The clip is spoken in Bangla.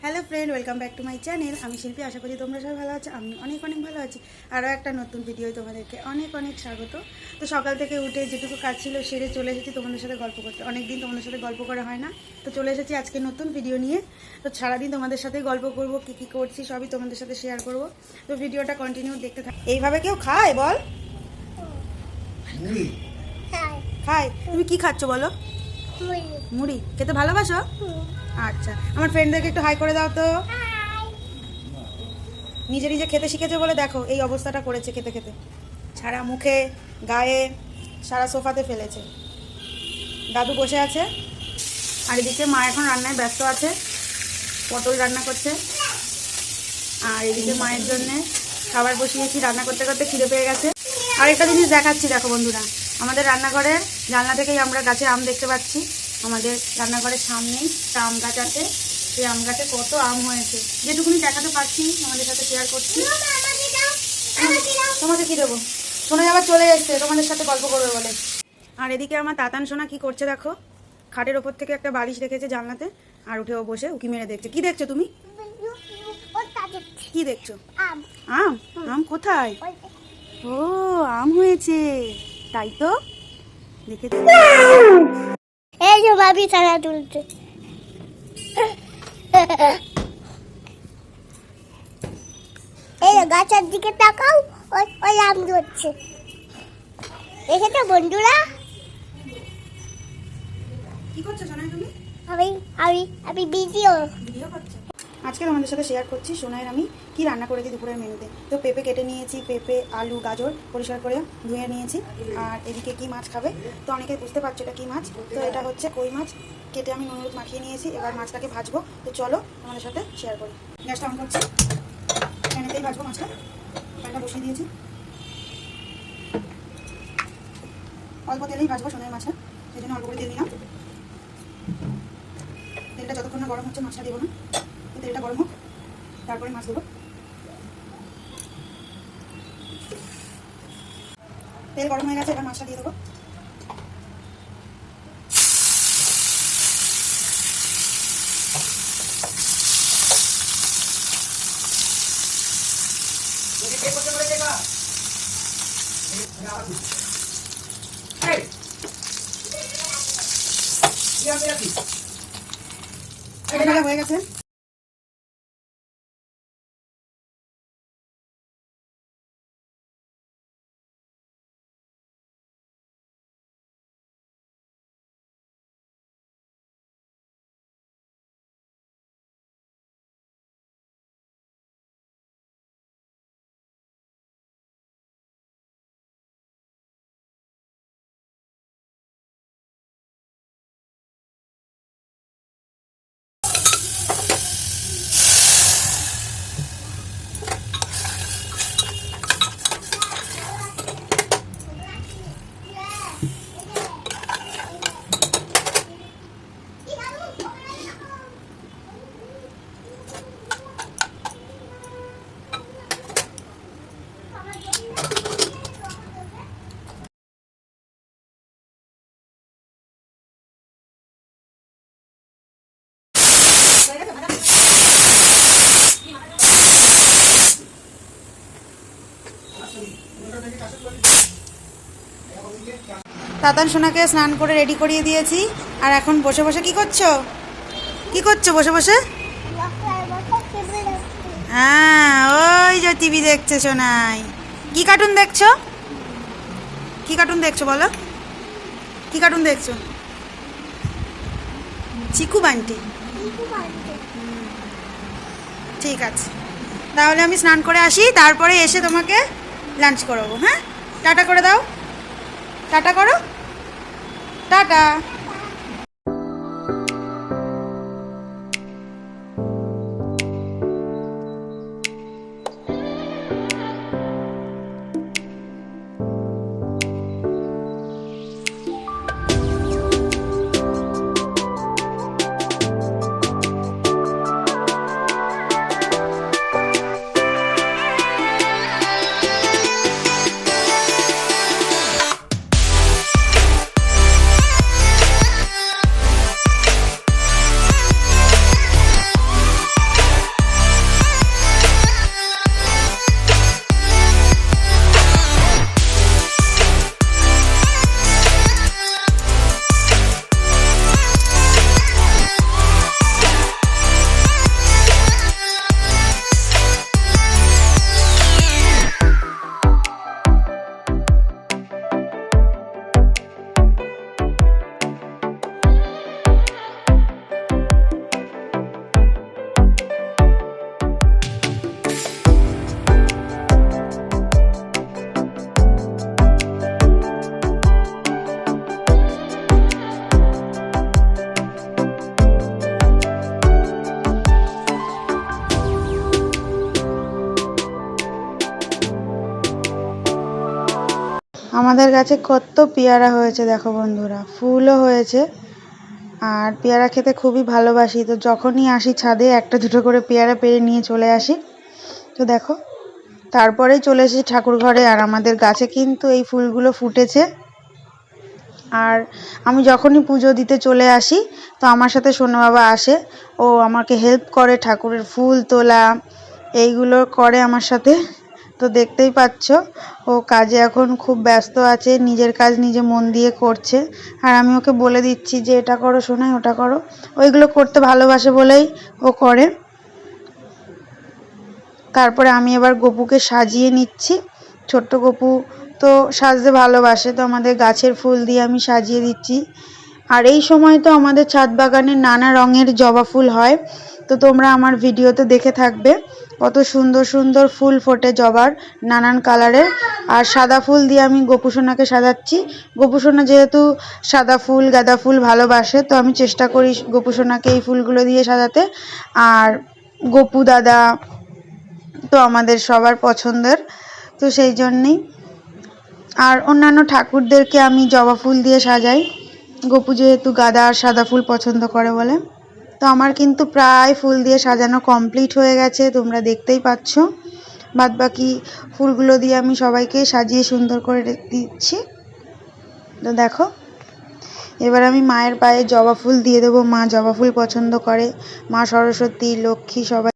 Hello friend, welcome back to my channel. আমি শিল্পী, আশা করি তোমরা সবাই ভালো আছো। আমি অনেক অনেক ভালো আছি। আরও একটা নতুন ভিডিও তোমাদেরকে অনেক অনেক স্বাগত। তো সকাল থেকে উঠে যেটুকু কাজ ছিল সেরে চলে এসেছি তোমাদের সাথে গল্প করতে। অনেক দিন তোমাদের সাথে গল্প করা হয় না, তো চলে এসেছি আজকে নতুন ভিডিও নিয়ে। তো সারাদিন তোমাদের সাথে গল্প করব, কী কী করছি সবই তোমাদের সাথে শেয়ার করব। তো ভিডিওটা কন্টিনিউ দেখতে থাক। এইভাবে কেউ খায় বল? খায়। তুমি কি খাচ্ছ বলো? মুড়ি খেতে ভালোবাসো? আচ্ছা, আমার ফ্রেন্ডদেরকে একটু হাই করে দাও তো। নিজে নিজে খেতে শিখেছে বলে দেখো এই অবস্থাটা করেছে, খেতে খেতে সারা মুখে গায়ে সারা সোফাতে ফেলেছে। দাদু বসে আছে, আর এদিকে মা এখন রান্নায় ব্যস্ত আছে, পটল রান্না করছে। আর এদিকে মায়ের জন্যে খাবার বসিয়েছি, রান্না করতে করতে খিদে পেয়ে গেছে। আর একটা জিনিস দেখাচ্ছি, দেখো বন্ধুরা, আমাদের রান্নাঘরের জানলা থেকেই আমরা গাছে আম দেখতে পাচ্ছি। আমাদের রান্নাঘরের সামনেই একটা আম গাছ আছে, সেই আম গাছে কত আম হয়েছে। যেটুকুনি দেখাতে পারছি আমাদের সাথে শেয়ার করছি। তোমাকে কি দেবো? সোনা আবার চলে এসছে তোমাদের সাথে গল্প করবে বলে। আর এদিকে আমার তাতান সোনা কি করছে দেখো, খাটের ওপর থেকে একটা বালিশ রেখেছে জানলাতে, আর উঠে ও বসে উকি মেরে দেখছে। কি দেখছো তুমি? কি দেখছো? আম। আম কোথায়? ও, আম হয়েছে তাই তো, দেখে এই যে ভাবি ছানা তুলছে। এই গাছের দিকে তাকাও, ওই আম ধরছে। দেখেছো বন্ধুরা? কি করছো সোনাই তুমি? আমি আমি আমি ভিডিও করছো? আজকে তোমাদের সাথে শেয়ার করছি সোনাইয়ের আমি কি রান্না করেছি দুপুরের মেনুতে। তো পেঁপে কেটে নিয়েছি, পেঁপে আলু গাজর পরিষ্কার করে ধুয়ে নিয়েছি। আর এদিকে কি মাছ খাবে, তো অনেকে বুঝতে পারছো এটা কি মাছ। তো এটা হচ্ছে কই মাছ, কেটে আমি নুন হলুদ মাখিয়ে নিয়েছি। এবার মাছটাকে ভাজবো, তো চলো তোমাদের সাথে শেয়ার করি। গ্যাসটা অন করছি, প্যানেতেই ভাজবো মাছটা। প্যানটা বসিয়ে দিয়েছি, অল্প তেলেই ভাজবো সোনাই মাছটা, সেই জন্য অল্প করে তেল নিলাম। তেলটা যতক্ষণ না গরম হচ্ছে মাছটা দেবো না, তেলটা গরম হোক তারপরে মাছ দেবো। তেল গরম হয়ে গেছে, এবার মাছটা দিয়ে দেবো। হয়ে গেছে। তাতান সোনাকে স্নান করে রেডি করিয়ে দিয়েছি। আর এখন বসে বসে কি করছো? কি করছো বসে বসে? হ্যাঁ, ওই যে টিভি দেখছে সোনাই। কি কার্টুন দেখছো? কি কার্টুন দেখছো বলো? কি কার্টুন দেখছো? চিকু বান্টি। ঠিক আছে, তাহলে আমি স্নান করে আসি, তারপরে এসে তোমাকে লাঞ্চ করাবো। হ্যাঁ, টাটা করে দাও। টাটা করো, টাটা। আমাদের গাছে কত পেয়ারা হয়েছে দেখো বন্ধুরা, ফুলও হয়েছে। আর পেয়ারা খেতে খুবই ভালোবাসি, তো যখনই আসি ছাদে একটা দুটো করে পেয়ারা পেড়ে নিয়ে চলে আসি। তো দেখো, তারপরেই চলে এসেছি ঠাকুর ঘরে। আর আমাদের গাছে কিন্তু এই ফুলগুলো ফুটেছে। আর আমি যখনই পুজো দিতে চলে আসি, তো আমার সাথে সোনা বাবা আসে, ও আমাকে হেল্প করে ঠাকুরের ফুল তোলা এইগুলো করে আমার সাথে। তো দেখতেই পাচ্ছ, ও কাজে এখন খুব ব্যস্ত আছে, নিজের কাজ নিজে মন দিয়ে করছে। আর আমি ওকে বলে দিচ্ছি যে এটা করো সোনা, ওটা করো। ওইগুলো করতে ভালোবাসে বলেই ও করে। তারপরে আমি এবার গপুকে সাজিয়ে নিচ্ছি। ছোট্ট গপু তো সাজতে ভালোবাসে, তো আমাদের গাছের ফুল দিয়ে আমি সাজিয়ে দিচ্ছি। আর এই সময় তো আমাদের ছাদ বাগানে নানা রঙের জবা ফুল হয়, তো তোমরা আমার ভিডিওতে দেখে থাকবে কত সুন্দর সুন্দর ফুল ফোটে জবার, নানান কালারের। আর সাদা ফুল দিয়ে আমি গোপুসোনাকে সাজাচ্ছি। গোপুসোনা যেহেতু সাদা ফুল গাঁদা ফুল ভালোবাসে, তো আমি চেষ্টা করি গোপুসোনাকে এই ফুলগুলো দিয়ে সাজাতে। আর গপু দাদা তো আমাদের সবার পছন্দের, তো সেই জন্যেই। আর অন্যান্য ঠাকুরদেরকে আমি জবা ফুল দিয়ে সাজাই, গপু যেহেতু গাঁদা আর সাদা ফুল পছন্দ করে বলে। তো আমার কিন্তু প্রায় ফুল দিয়ে সাজানো কমপ্লিট হয়ে গেছে, তোমরা দেখতেই পাচ্ছ। বাদবাকি ফুলগুলো দিয়ে আমি সবাইকে সাজিয়ে সুন্দর করে দিচ্ছি। তো দেখো, এবার আমি মায়ের পায়ে জবা ফুল দিয়ে দেবো। মা জবা ফুল পছন্দ করে, মা সরস্বতী লক্ষ্মী সবাই